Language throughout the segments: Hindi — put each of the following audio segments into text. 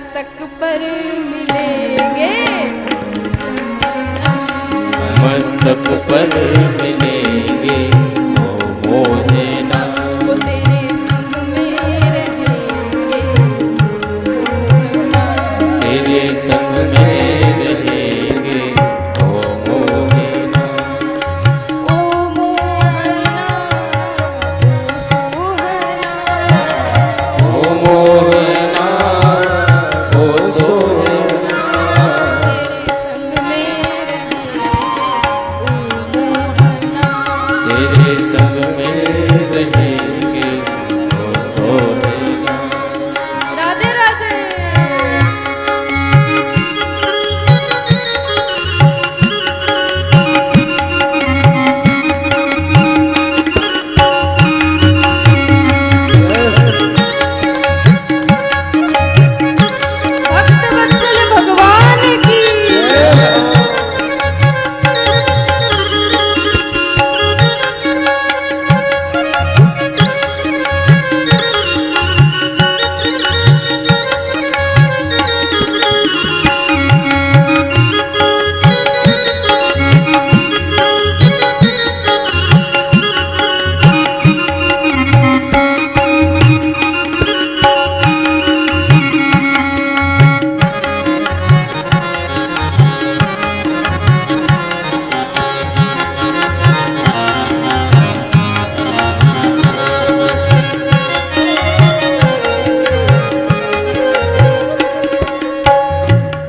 मस्तक पर मिलेंगे, मस्तक पर मिलेंगे मोहे ना। वो तेरे संग में रहेंगे, तेरे संग में रहेंगे मोहे ना। ओ मोहना ओ सोहना, ओ मोहना ओ सोहना, तेरे संग में रहेंगे, ओ मोहना। तेरे संग में रहेंगे ओ सोहना। राधे राधे। भक्त वत्सल भगवान की।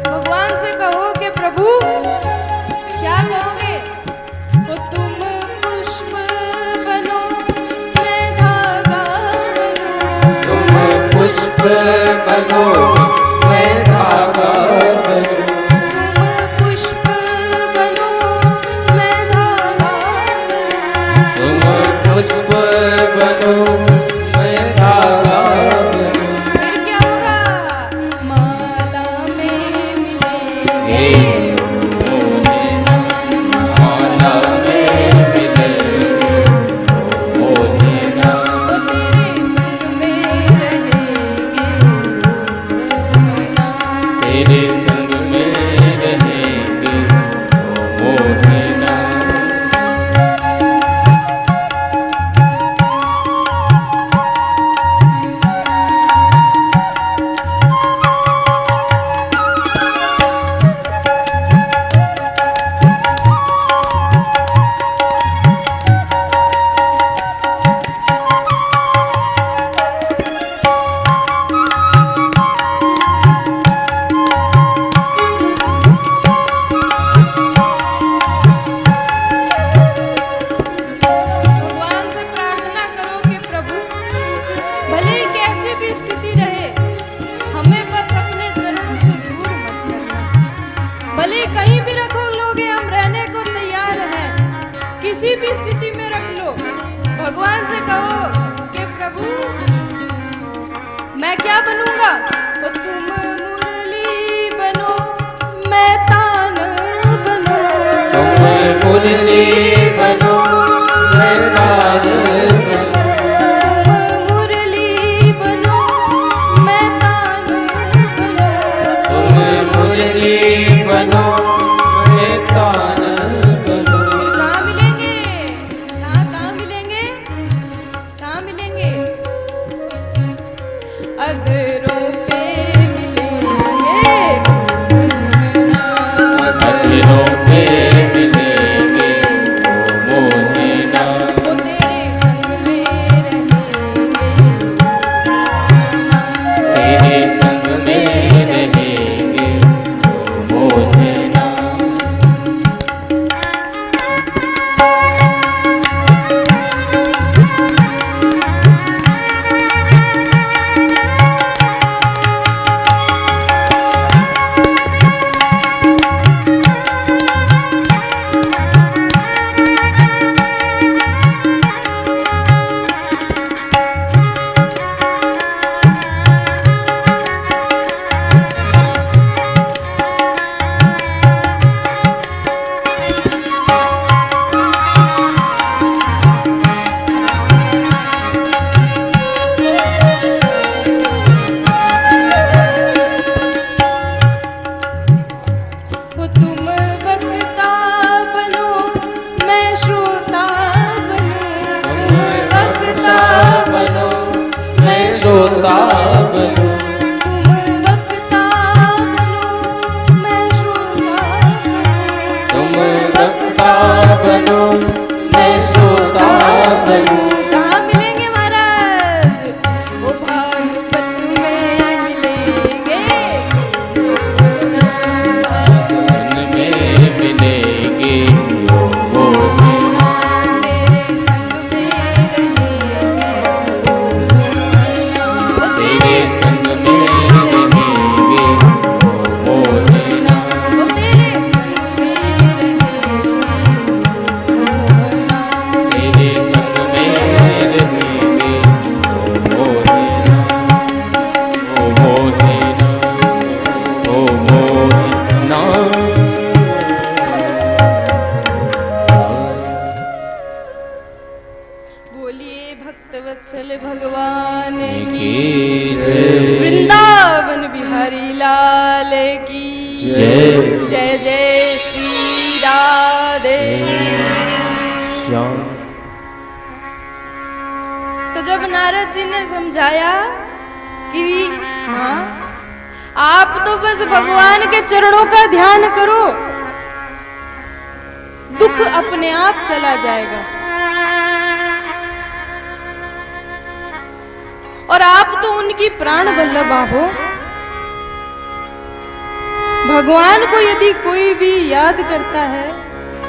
भगवान से कहो कि प्रभु क्या कहोगे? वो तुम पुष्प बनो मैं धागा बनूं, तुम पुष्प बनो मैं धागा बनूं। तुम पुष्प बनो मैं धागा बनूं। तुम पुष्प बनो मैं धागा बनूं। फिर क्या होगा? माला में मिलेंगे, मोहना माला में मिलेंगे मोहना। वो तेरे संग में रहेंगे, तेरे संग में रहेंगे मोहना। भगवान से प्रार्थना करो कि प्रभु भले ही कैसी भी स्थिति रहे, हमें बस अपने चरणों से दूर मत करना। भले ही कहीं भी रखो लोगे, हम रहने को तैयार हैं, किसी भी स्थिति में रख लो। भगवान से कहो कि प्रभु मैं क्या बनूंगा? वो तुम मुरली बनो मैं तान बनो, तुम मुरली बनो मैं तान बनो। तुम मुरली बनो मैं तान बनो, तुम मुरली बनो मैं तान बनो। फिर कहाँ मिलेंगे? कहाँ मिलेंगे? कहाँ मिलेंगे? अधरों पे लाल की जय। जय जय श्री राधे। श्याम। तो जब नारद जी ने समझाया कि हाँ, आप तो बस भगवान के चरणों का ध्यान करो, दुख अपने आप चला जाएगा, और आप तो उनकी प्राण वल्लभा हो। भगवान को यदि कोई भी याद करता है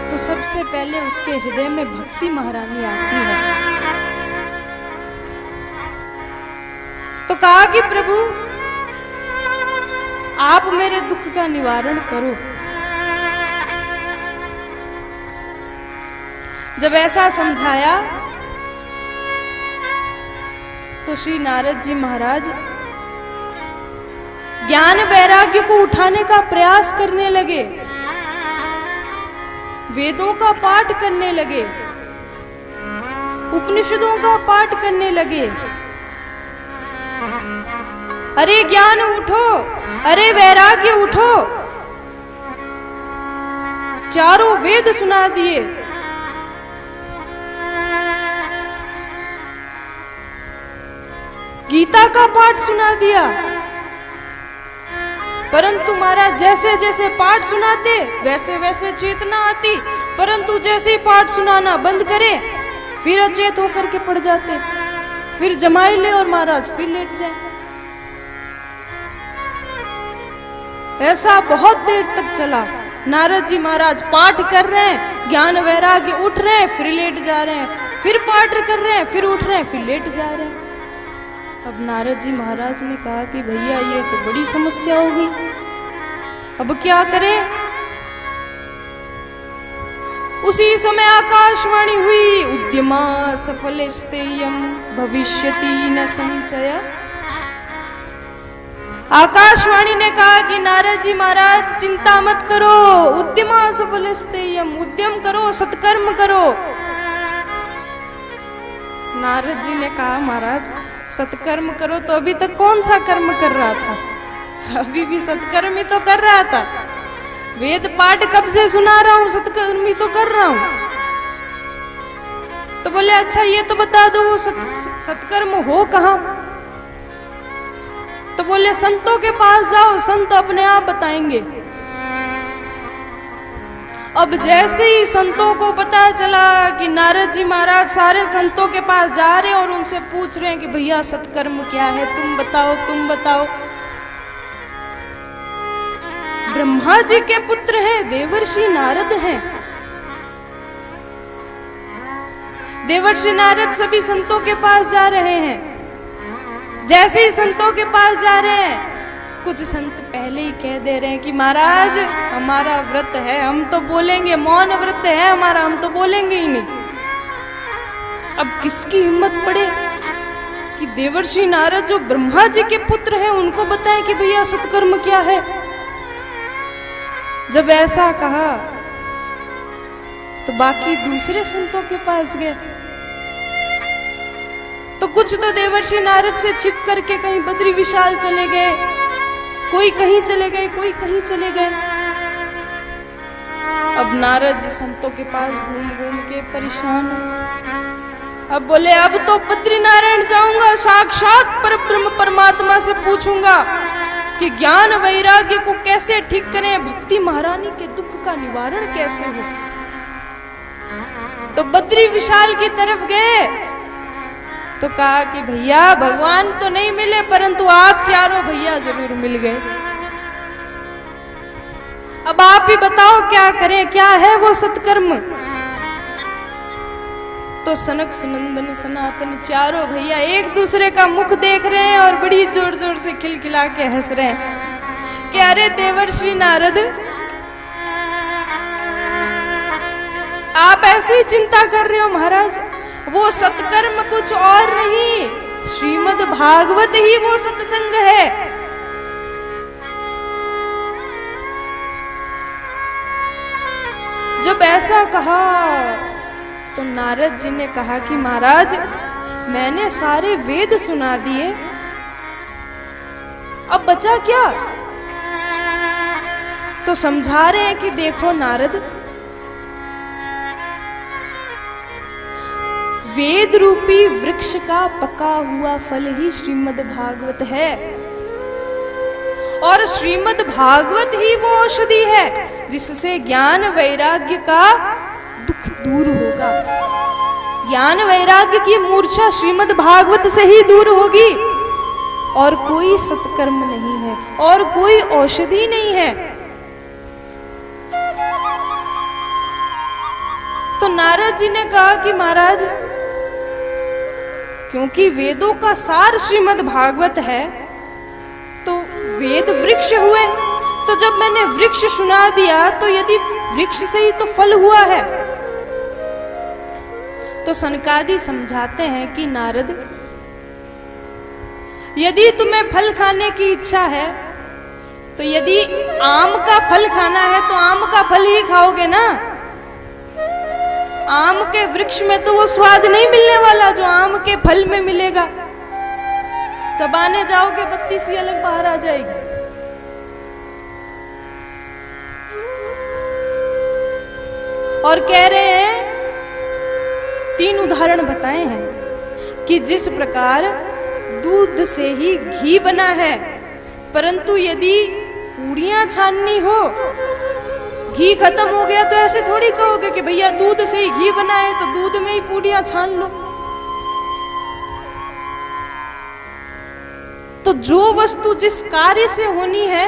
तो सबसे पहले उसके हृदय में भक्ति महारानी आती है। तो कहा कि प्रभु आप मेरे दुख का निवारण करो। जब ऐसा समझाया तो श्री नारद जी महाराज ज्ञान वैराग्य को उठाने का प्रयास करने लगे, वेदों का पाठ करने लगे, उपनिषदों का पाठ करने लगे। अरे ज्ञान उठो, अरे वैराग्य उठो। चारों वेद सुना दिए, गीता का पाठ सुना दिया, परंतु महाराज जैसे जैसे पाठ सुनाते वैसे वैसे चेतना आती, परंतु जैसे ही पाठ सुनाना बंद करे फिर अचेत होकर के पड़ जाते, फिर जमाई ले और महाराज फिर लेट जाए। ऐसा बहुत देर तक चला। नारद जी महाराज पाठ कर रहे हैं, ज्ञान वैराग्य उठ रहे हैं, फिर लेट जा रहे हैं, फिर पाठ कर रहे हैं, फिर उठ रहे हैं, फिर लेट जा रहे हैं। अब नारद जी महाराज ने कहा कि भैया ये तो बड़ी समस्या हो गई, अब क्या करें। उसी समय आकाशवाणी हुई, उद्यमा सफलस्तेयं भविष्यति न संशय। आकाशवाणी ने कहा कि नारद जी महाराज चिंता मत करो, उद्यमा सफलस्तेयं, उद्यम करो, सत्कर्म करो। नारद जी ने कहा महाराज सत्कर्म करो, तो अभी तक कौन सा कर्म कर रहा था, अभी भी सत्कर्म ही तो कर रहा था। वेद पाठ कब से सुना रहा हूं, सत्कर्म ही तो कर रहा हूं। तो बोले अच्छा ये तो बता दो वो सत्कर्म हो कहां। तो बोले संतों के पास जाओ, संत अपने आप बताएंगे। अब जैसे ही संतों को पता चला कि नारद जी महाराज सारे संतों के पास जा रहे हैं और उनसे पूछ रहे हैं कि भैया सत्कर्म क्या है, तुम बताओ तुम बताओ। ब्रह्मा जी के पुत्र हैं, देवर्षि नारद हैं। देवर्षि नारद सभी संतों के पास जा रहे हैं। जैसे ही संतों के पास जा रहे हैं, कुछ संत पहले ही कह दे रहे हैं कि महाराज हमारा व्रत है, हम तो बोलेंगे, मौन व्रत है हमारा, हम तो बोलेंगे ही नहीं। अब किसकी हिम्मत पड़े कि देवर्षि नारद जो ब्रह्मा जी के पुत्र हैं उनको बताएं कि भैया सत्कर्म क्या है। जब ऐसा कहा तो बाकी दूसरे संतों के पास गए। तो कुछ तो देवर्षि नारद से छिप करके कहीं बद्री विशाल चले गए, कोई कहीं चले गए, कोई कहीं चले गए। अब नारद जी संतों के पास घूम घूम के परेशान। अब बोले अब तो बद्रीनारायण जाऊंगा, साक्षात परब्रह्म परमात्मा से पूछूंगा कि ज्ञान वैराग्य को कैसे ठीक करें, भक्ति महारानी के दुख का निवारण कैसे हो। तो बद्री विशाल की तरफ गए तो कहा कि भैया भगवान तो नहीं मिले, परंतु आप चारों भैया जरूर मिल गए। अब आप ही बताओ क्या करें, क्या है वो सत्कर्म। तो सनक सनंदन सनातन चारों भैया एक दूसरे का मुख देख रहे हैं और बड़ी जोर जोर से खिलखिला के हंस रहे हैं कि अरे देवर्षि नारद आप ऐसे ही चिंता कर रहे हो महाराज, वो सत्कर्म कुछ और नहीं, श्रीमद् भागवत ही वो सत्संग है। जब ऐसा कहा तो नारद जी ने कहा कि महाराज मैंने सारे वेद सुना दिए, अब बचा क्या। तो समझा रहे हैं कि देखो नारद, वेद रूपी वृक्ष का पका हुआ फल ही श्रीमद् भागवत है, और श्रीमद् भागवत ही वो औषधि है जिससे ज्ञान वैराग्य का दुख दूर होगा। ज्ञान वैराग्य की मूर्छा श्रीमद् भागवत से ही दूर होगी, और कोई सत्कर्म नहीं है, और कोई औषधि नहीं है। तो नारद जी ने कहा कि महाराज, क्योंकि वेदों का सार श्रीमद् भागवत है, तो वेद वृक्ष हुए, तो जब मैंने वृक्ष सुना दिया तो यदि वृक्ष से ही तो फल हुआ है। तो सनकादि समझाते हैं कि नारद, यदि तुम्हें फल खाने की इच्छा है, तो यदि आम का फल खाना है तो आम का फल ही खाओगे ना। आम के वृक्ष में तो वो स्वाद नहीं मिलने वाला जो आम के फल में मिलेगा। चबाने जाओगे बत्ती सी अलग बाहर आ जाएगी। और कह रहे हैं, 3 उदाहरण बताए हैं कि जिस प्रकार दूध से ही घी बना है, परंतु यदि पूड़ियां छाननी हो, घी खत्म हो गया तो ऐसे थोड़ी कहोगे कि भैया दूध से ही घी बना है तो दूध में ही पूड़ियां छान लो। तो जो वस्तु जिस कार्य से होनी है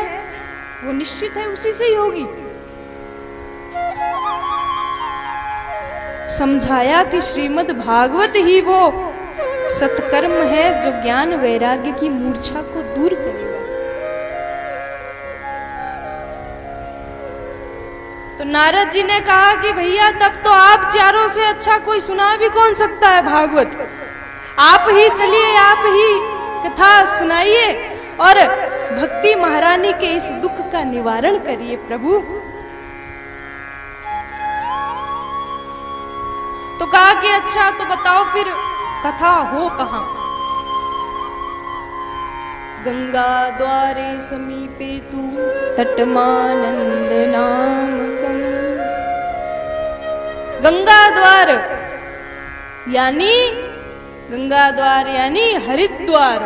वो निश्चित है उसी से ही होगी। समझाया कि श्रीमद् भागवत ही वो सत्कर्म है जो ज्ञान वैराग्य की मूर्छा को दूर करेगा। तो नारद जी ने कहा कि भैया तब तो आप चारों से अच्छा कोई सुना भी कौन सकता है भागवत। आप ही चलिए, आप ही कथा सुनाइए और भक्ति महारानी के इस दुख का निवारण करिए प्रभु। तो कहा कि अच्छा तो बताओ फिर कथा हो कहां। गंगा द्वारे समीपे तू तटमानंद नामकम। गंगा द्वार यानी गंगा द्वार यानी हरिद्वार।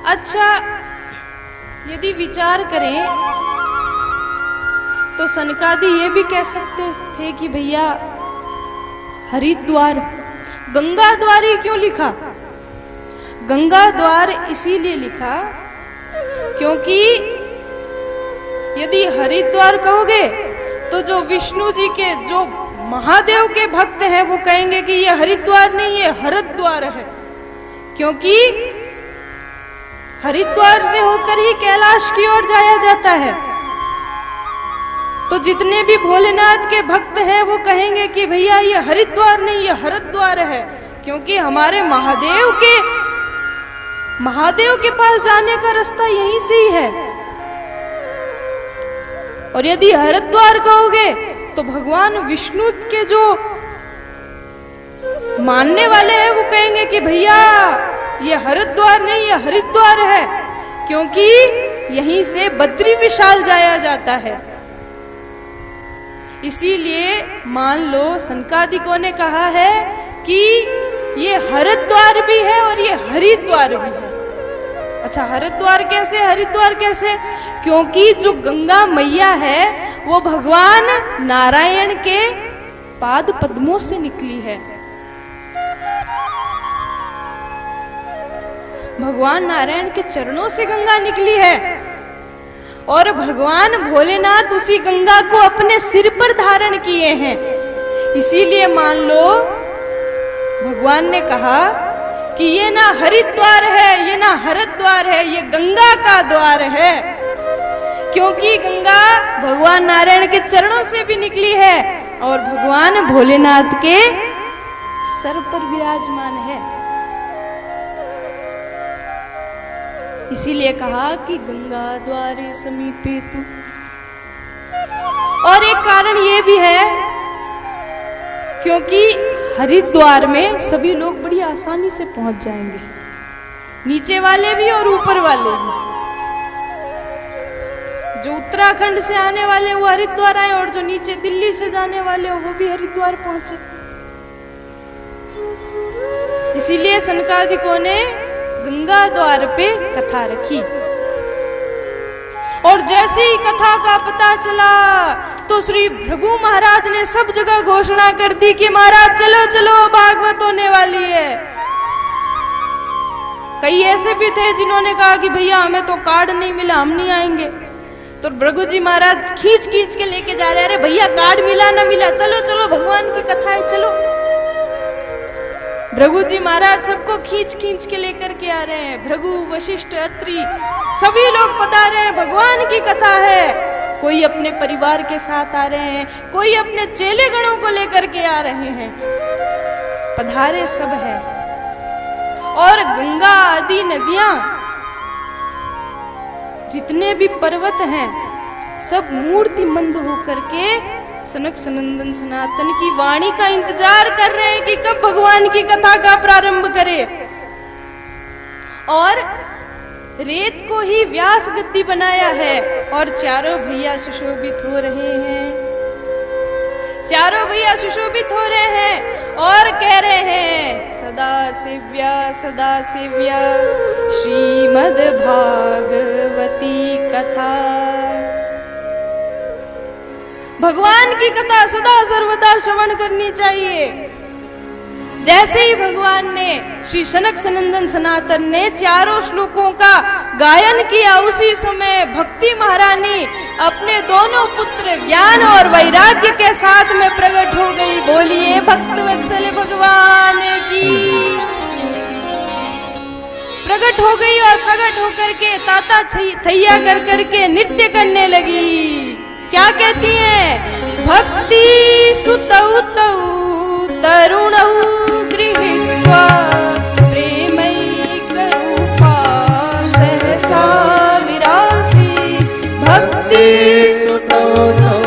अच्छा, यदि विचार करें तो सनकादि ये भी कह सकते थे कि भैया हरिद्वार, गंगा द्वार ही क्यों लिखा? गंगा द्वार इसीलिए लिखा क्योंकि यदि हरिद्वार कहोगे तो जो विष्णु जी के जो महादेव के भक्त हैं वो कहेंगे कि ये हरिद्वार नहीं, ये हरद्वार है, क्योंकि हरिद्वार से होकर ही कैलाश की ओर जाया जाता है। तो जितने भी भोलेनाथ के भक्त हैं वो कहेंगे कि भैया ये हरिद्वार नहीं, ये हरद्वार है, क्योंकि हमारे महादेव के पास जाने का रास्ता यहीं से ही है। और यदि हरिद्वार कहोगे तो भगवान विष्णु के जो मानने वाले हैं वो कहेंगे कि भैया ये हरिद्वार नहीं, ये हरिद्वार है, क्योंकि यहीं से बद्री विशाल जाया जाता है। इसीलिए मान लो सनकादिकों ने कहा है कि ये हरिद्वार भी है और ये हरिद्वार भी है। अच्छा, हरिद्वार कैसे, हरिद्वार कैसे? क्योंकि जो गंगा मैया है वो भगवान नारायण के पाद पद्मों से निकली है। भगवान नारायण के चरणों से गंगा निकली है और भगवान भोलेनाथ उसी गंगा को अपने सिर पर धारण किए हैं। इसीलिए मान लो भगवान ने कहा कि ये ना हरिद्वार है, ये ना हरिद्वार है, ये गंगा का द्वार है, क्योंकि गंगा भगवान नारायण के चरणों से भी निकली है और भगवान भोलेनाथ के सर पर विराजमान है। इसीलिए कहा कि गंगा द्वारे समीपे तू। और एक कारण ये भी है क्योंकि हरिद्वार में सभी लोग बड़ी आसानी से पहुंच जाएंगे, नीचे वाले भी और ऊपर वाले भी। जो उत्तराखंड से आने वाले हैं वो हरिद्वार आए और जो नीचे दिल्ली से जाने वाले हो वो भी हरिद्वार पहुंचे। इसीलिए सनकादिकों ने गंगा द्वार पे कथा रखी। और जैसे ही कथा का पता चला तो श्री भृगु महाराज ने सब जगह घोषणा कर दी कि महाराज चलो चलो भागवत होने वाली है। कई ऐसे भी थे जिन्होंने कहा कि भैया हमें तो कार्ड नहीं मिला, हम नहीं आएंगे। तो भृगु जी महाराज खींच खींच के लेके जा रहे हैं, अरे भैया कार्ड मिला ना मिला, चलो चलो भगवान की कथा है चलो। भृगु जी महाराज सबको खींच खींच के लेकर के आ रहे हैं। भृगु, वशिष्ठ, अत्रि सभी लोग बता रहे हैं भगवान की कथा है। कोई अपने परिवार के साथ आ रहे हैं, कोई अपने चेले गणों को लेकर के आ रहे हैं। पधारे सब है। और गंगा आदि नदियां, जितने भी पर्वत हैं, सब मूर्ति मंद होकर के सनक सनंदन सनातन की वाणी का इंतजार कर रहे हैं कि कब भगवान की कथा का प्रारंभ करे। और रेत को ही व्यास गद्दी बनाया है और चारों भैया सुशोभित हो रहे हैं। चारों भैया सुशोभित हो रहे हैं और कह रहे हैं सदा सेव्या श्रीमद् भागवती कथा। भगवान की कथा सदा सर्वदा श्रवण करनी चाहिए। जैसे ही भगवान ने, श्री सनक सनंदन सनातन ने चारों श्लोकों का गायन किया, उसी समय भक्ति महारानी अपने दोनों पुत्र ज्ञान और वैराग्य के साथ में प्रकट हो गई। बोलिए भक्तवत्सल भगवान की। प्रकट हो गई और प्रकट होकर के ताता थैया कर करके नृत्य करने लगी। क्या कहती हैं? भक्ति सुतौ तौ तरुणौ गृहीत्वा प्रेमैकरूपा सहसा विरासी। भक्ति सुतौ तौ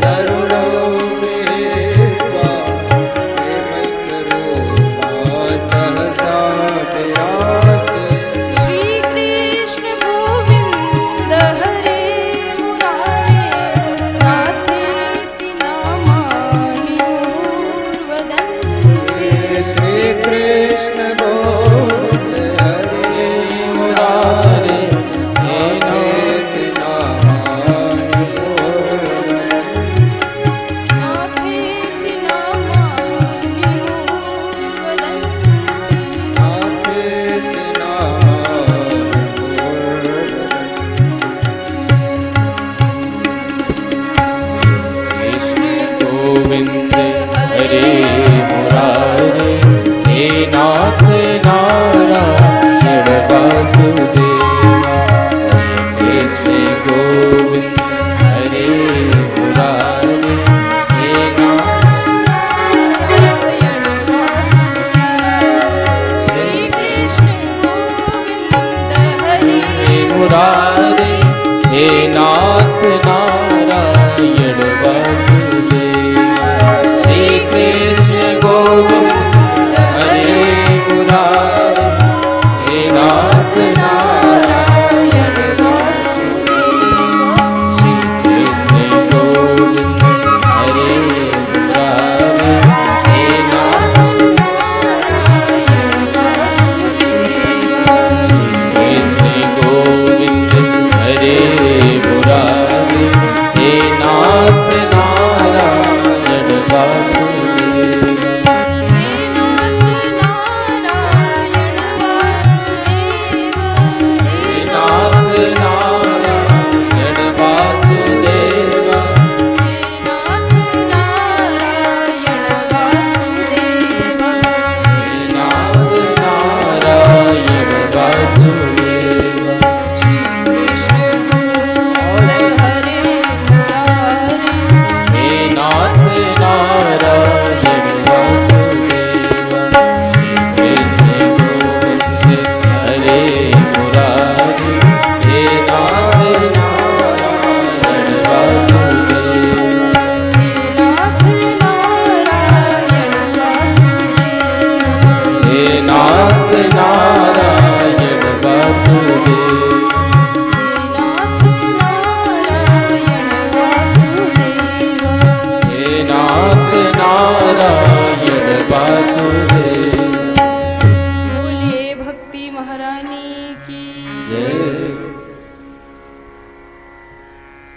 तरुणौ गृहीत्वा प्रेमैकरूपा सहसा विरासी। श्री कृष्ण गोविंद हरे कृष्ण गोविंद हरे मुरारे नाथेति नामानि कृष्ण गोविंद हरे मुरारे नाथ नारायण वासुदेवा। श्री कृष्ण गोविंद हरे मुरारे हे नाथ नारायण वासुदेवा। श्री कृष्ण गोविंद हरे मुरारे हे नाथ नारायण वासुदेवा। श्री कृष्ण गोविंद नाथ नारायण वासुदेवा। श्री कृष्ण गोविंद हरे मुरारे हे नाथ नारायण वासुदेवा। श्री कृष्ण गोविंद हरे मुरारे महारानी की जय।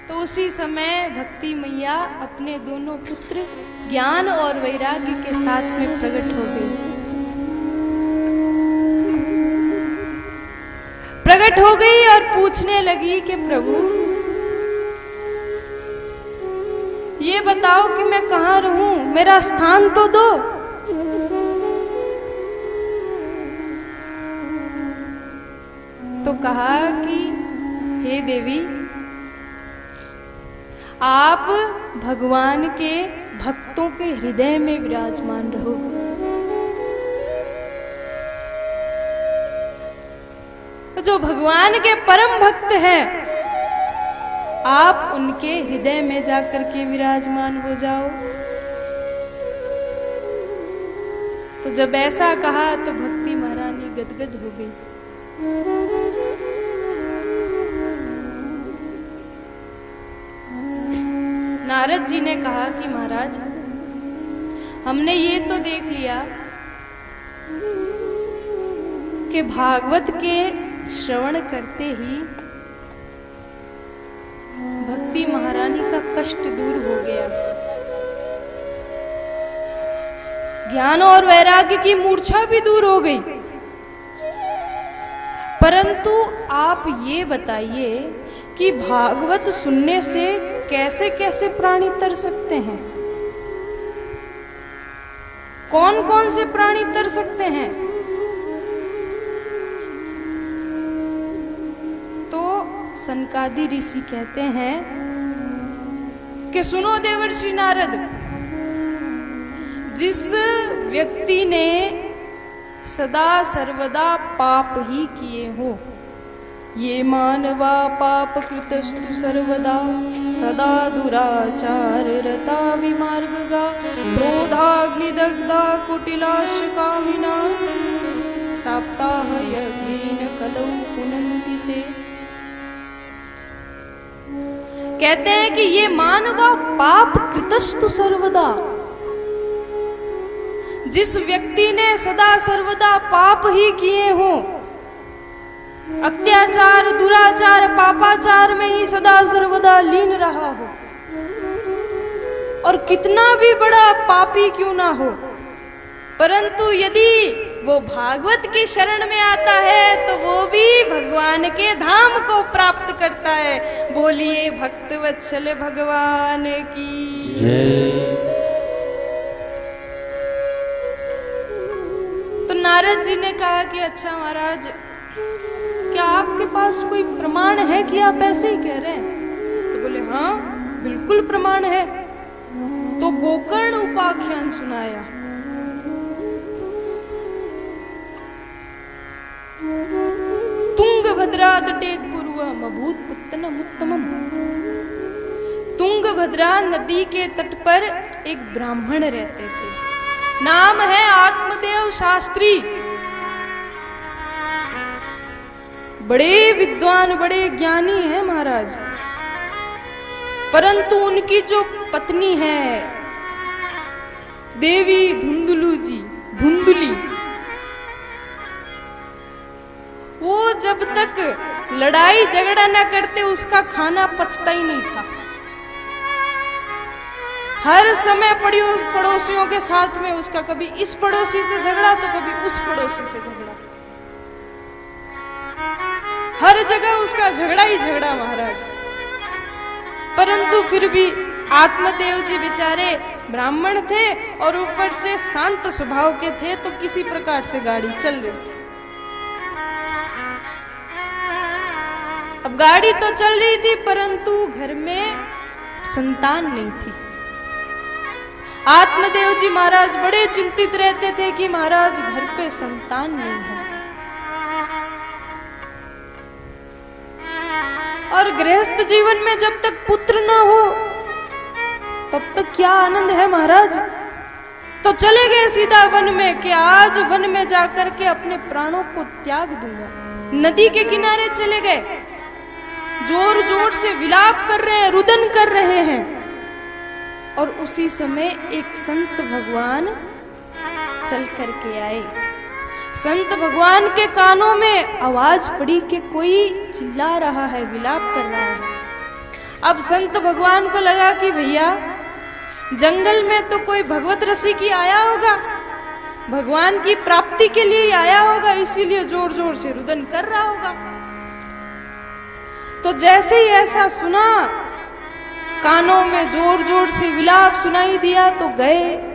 तो उसी समय भक्ति मैया अपने दोनों पुत्र ज्ञान और वैराग्य के साथ में प्रकट हो गई। प्रकट हो गई और पूछने लगी कि प्रभु ये बताओ कि मैं कहाँ रहूं, मेरा स्थान तो दो। तो कहा कि हे देवी, आप भगवान के भक्तों के हृदय में विराजमान रहो। तो जो भगवान के परम भक्त हैं, आप उनके हृदय में जाकर के विराजमान हो जाओ। तो जब ऐसा कहा तो भक्ति महारानी गदगद हो गई। नारद जी ने कहा कि महाराज, हमने ये तो देख लिया कि भागवत के श्रवण करते ही भक्ति महारानी का कष्ट दूर हो गया, ज्ञान और वैराग्य की मूर्छा भी दूर हो गई। परंतु आप ये बताइए कि भागवत सुनने से कैसे कैसे प्राणी तर सकते हैं? कौन कौन से प्राणी तर सकते हैं? तो सनकादि ऋषि कहते हैं कि सुनो देवर्षि नारद, जिस व्यक्ति ने सदा सर्वदा पाप ही किए हो, ये मानवा पाप कृतस्तु सर्वदा, सदा दुराचार रता विमार्गगा, क्रोधाग्निदग्धा कुटिलाश कामिना, सप्ताह यज्ञेन कलौ पुनन्ति ते। कहते हैं कि ये मानवा पाप कृतस्तु सर्वदा, जिस व्यक्ति ने सदा सर्वदा पाप ही किए हो, अत्याचार दुराचार पापाचार में ही सदा सर्वदा लीन रहा हो, और कितना भी बड़ा पापी क्यों ना हो, परंतु यदि वो भागवत की शरण में आता है तो वो भी भगवान के धाम को प्राप्त करता है। बोलिए भक्त वत्सल भगवान की जय। तो नारद जी ने कहा कि अच्छा महाराज, क्या आपके पास कोई प्रमाण है कि आप ऐसे ही कह रहे हैं? तो बोले हाँ बिल्कुल प्रमाण है। तो गोकर्ण उपाख्यान सुनाया। तुंगभद्रा तटे पूर्वम अभूत पुत्तनम उत्तमम। तुंगभद्रा नदी के तट पर एक ब्राह्मण रहते थे, नाम है आत्मदेव शास्त्री। बड़े विद्वान बड़े ज्ञानी हैं महाराज, परंतु उनकी जो पत्नी है देवी धुंधुली, वो जब तक लड़ाई झगड़ा न करते उसका खाना पचता ही नहीं था। हर समय पड़ोसियों के साथ में उसका कभी इस पड़ोसी से झगड़ा तो कभी उस पड़ोसी से झगड़ा, हर जगह उसका झगड़ा ही झगड़ा महाराज। परंतु फिर भी आत्मदेव जी बेचारे ब्राह्मण थे और ऊपर से शांत स्वभाव के थे, तो किसी प्रकार से गाड़ी चल रही थी। अब गाड़ी तो चल रही थी परंतु घर में संतान नहीं थी। आत्मदेव जी महाराज बड़े चिंतित रहते थे कि महाराज घर पे संतान नहीं है। और गृहस्थ जीवन में जब तक पुत्र ना हो तब तक क्या आनंद है महाराज। तो चले गए सीधा वन में कि आज वन में जाकर के अपने प्राणों को त्याग दूंगा। नदी के किनारे चले गए, जोर जोर से विलाप कर रहे हैं, रुदन कर रहे हैं। और उसी समय एक संत भगवान चल करके आए। संत भगवान के कानों में आवाज पड़ी कि कोई चिल्ला रहा है, विलाप कर रहा है। अब संत भगवान को लगा कि भैया जंगल में तो कोई भगवत रसिक ही आया होगा, भगवान की प्राप्ति के लिए ही आया होगा, इसीलिए जोर जोर से रुदन कर रहा होगा। तो जैसे ही ऐसा सुना, कानों में जोर जोर से विलाप सुनाई दिया तो गए।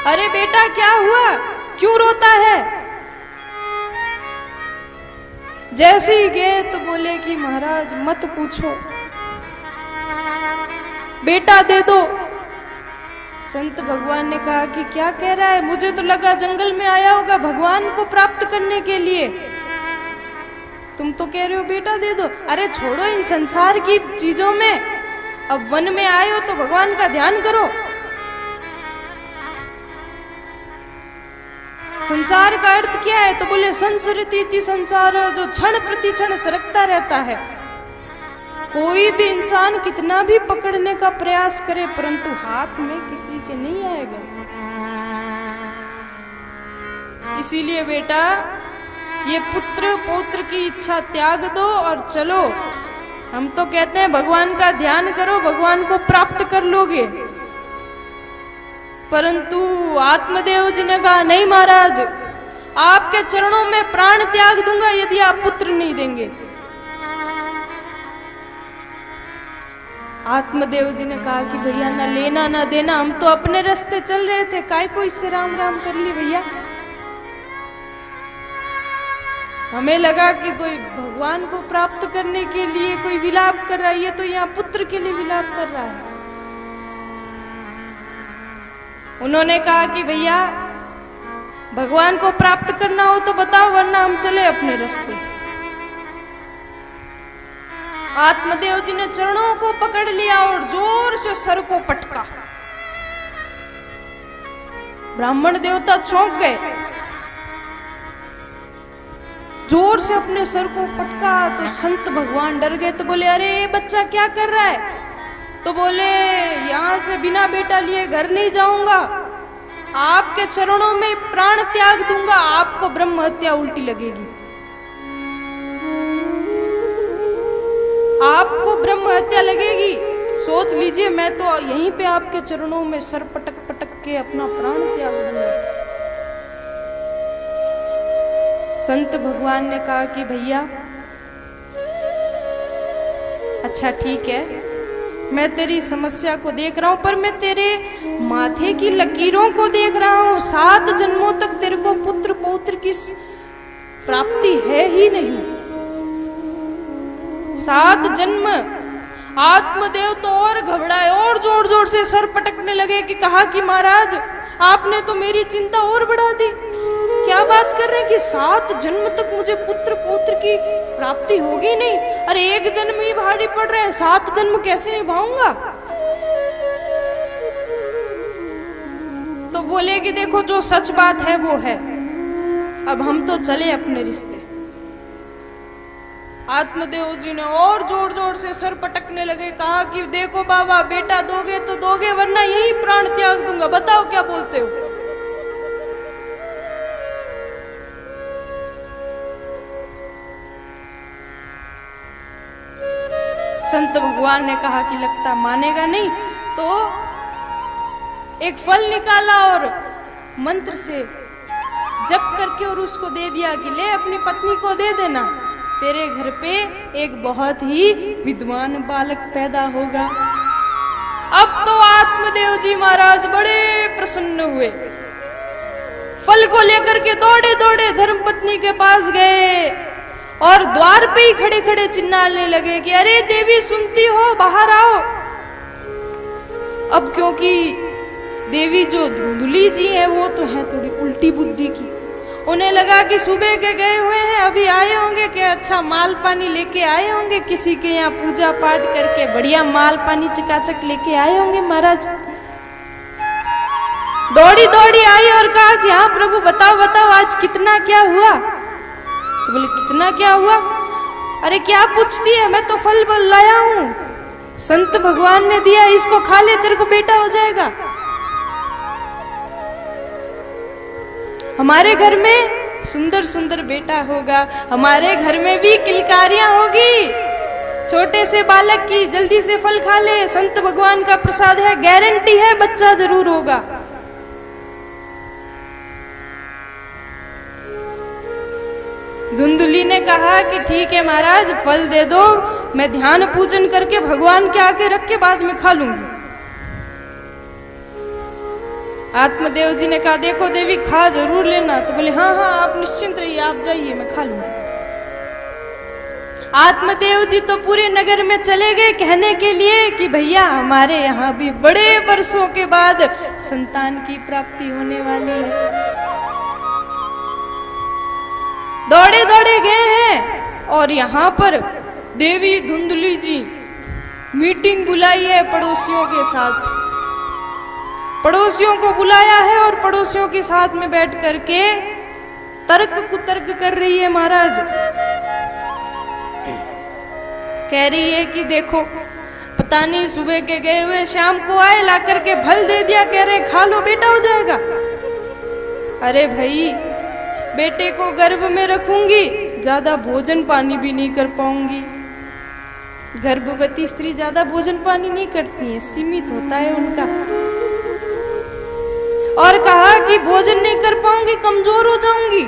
अरे बेटा क्या हुआ, क्यों रोता है? जैसे ही गए तो बोले कि महाराज मत पूछो, बेटा दे दो। संत भगवान ने कहा कि क्या कह रहा है, मुझे तो लगा जंगल में आया होगा भगवान को प्राप्त करने के लिए, तुम तो कह रहे हो बेटा दे दो। अरे छोड़ो इन संसार की चीजों में, अब वन में आए हो तो भगवान का ध्यान करो। संसार का अर्थ क्या है? तो बोले संसरती संसार, जो क्षण प्रति क्षण सरकता रहता है। कोई भी इंसान कितना भी पकड़ने का प्रयास करे परंतु हाथ में किसी के नहीं आएगा। इसीलिए बेटा ये पुत्र पौत्र की इच्छा त्याग दो और चलो। हम तो कहते हैं भगवान का ध्यान करो, भगवान को प्राप्त कर लोगे। परंतु आत्मदेव जी ने कहा नहीं महाराज, आपके चरणों में प्राण त्याग दूंगा यदि आप पुत्र नहीं देंगे। आत्मदेव जी ने कहा कि भैया ना लेना ना देना, हम तो अपने रास्ते चल रहे थे, काय को इससे राम राम कर ली भैया। हमें लगा कि कोई भगवान को प्राप्त करने के लिए कोई विलाप कर रहा है, ये तो यहाँ पुत्र के लिए विलाप कर रहा है। उन्होंने कहा कि भैया भगवान को प्राप्त करना हो तो बताओ, वरना हम चले अपने रास्ते। आत्मदेव जी ने चरणों को पकड़ लिया और जोर से सर को पटका। ब्राह्मण देवता चौंक गए, जोर से अपने सर को पटका तो संत भगवान डर गए। तो बोले अरे ये बच्चा क्या कर रहा है? तो बोले यहां से बिना बेटा लिए घर नहीं जाऊंगा, आपके चरणों में प्राण त्याग दूंगा, आपको ब्रह्म हत्या उल्टी लगेगी, आपको ब्रह्म हत्या लगेगी। सोच लीजिए मैं तो यहीं पे आपके चरणों में सर पटक पटक के अपना प्राण त्याग दूंगा। संत भगवान ने कहा कि भैया अच्छा ठीक है, मैं तेरी समस्या को देख रहा हूं, पर मैं तेरे माथे की लकीरों को देख रहा हूं। 7 जन्मों तक तेरे को पुत्र पौत्र की प्राप्ति है ही नहीं। 7 जन्म। आत्मदेव तो और घबराए और जोर जोर से सर पटकने लगे कि कहा कि महाराज आपने तो मेरी चिंता और बढ़ा दी। क्या बात कर रहे हैं कि 7 जन्म तक मुझे पुत्र पौत्र की प्राप्ति होगी नहीं? अरे एक जन्म ही भारी पड़ रहे हैं, 7 जन्म कैसे निभाऊंगा? तो बोले कि देखो जो सच बात है वो है, अब हम तो चले अपने रिश्ते। आत्मदेव जी ने और जोर जोर से सर पटकने लगे, कहा कि देखो बाबा बेटा दोगे तो दोगे, वरना यही प्राण त्याग दूंगा। बताओ क्या बोलते हो? संत भगवान ने कहा कि लगता मानेगा नहीं, तो एक फल निकाला और मंत्र से जप करके और उसको दे दिया कि ले अपनी पत्नी को दे देना, तेरे घर पे एक बहुत ही विद्वान बालक पैदा होगा। अब तो आत्मदेव जी महाराज बड़े प्रसन्न हुए, फल को लेकर के दौड़े दौड़े धर्मपत्नी के पास गए और द्वार पे ही खड़े खड़े चिल्लाने लगे कि अरे देवी सुनती हो, बाहर आओ। अब क्योंकि देवी जो धुंधली जी है वो तो है थोड़ी उल्टी बुद्धि की, उन्हें लगा कि सुबह के गए हुए हैं, अभी आए होंगे कि अच्छा माल पानी लेके आए होंगे, किसी के यहाँ पूजा पाठ करके बढ़िया माल पानी चकाचक लेके आए होंगे महाराज। दौड़ी दौड़ी आई और कहा कि हाँ प्रभु बताओ बताओ आज कितना क्या हुआ? तो बोले कितना क्या हुआ? अरे क्या पूछती है, मैं तो फल बल लाया हूं, संत भगवान ने दिया, इसको खा ले तेरे को बेटा हो जाएगा। हमारे घर में सुंदर सुंदर बेटा होगा, हमारे घर में भी किलकारियां होगी। छोटे से बालक की जल्दी से फल खा ले, संत भगवान का प्रसाद है, गारंटी है बच्चा जरूर होगा। धुंधली ने कहा कि ठीक है महाराज, फल दे दो, मैं ध्यान पूजन करके भगवान के आगे रख के बाद में खा लूंगी। आत्मदेव जी ने कहा देखो देवी खा जरूर लेना। तो बोले हाँ हाँ आप निश्चिंत रहिए, आप जाइए, मैं खा लूंगी। आत्मदेव जी तो पूरे नगर में चले गए कहने के लिए कि भैया हमारे यहाँ भी बड़े वर्षों के बाद संतान की प्राप्ति होने वाली है। दौड़े दौड़े गए हैं और यहाँ पर देवी धुंधली जी मीटिंग बुलाई है पड़ोसियों के साथ। पड़ोसियों को बुलाया है और पड़ोसियों के साथ में बैठ करके तर्क कुतर्क कर रही है महाराज। कह रही है कि देखो पता नहीं सुबह के गए हुए शाम को आए, ला करके फल दे दिया, कह रहे खा लो बेटा हो जाएगा। अरे भाई बेटे को गर्भ में रखूंगी, ज्यादा भोजन पानी भी नहीं कर पाऊंगी। गर्भवती स्त्री ज्यादा भोजन पानी नहीं करती है, सीमित होता है उनका। और कहा कि भोजन नहीं कर पाऊंगी, कमजोर हो जाऊंगी।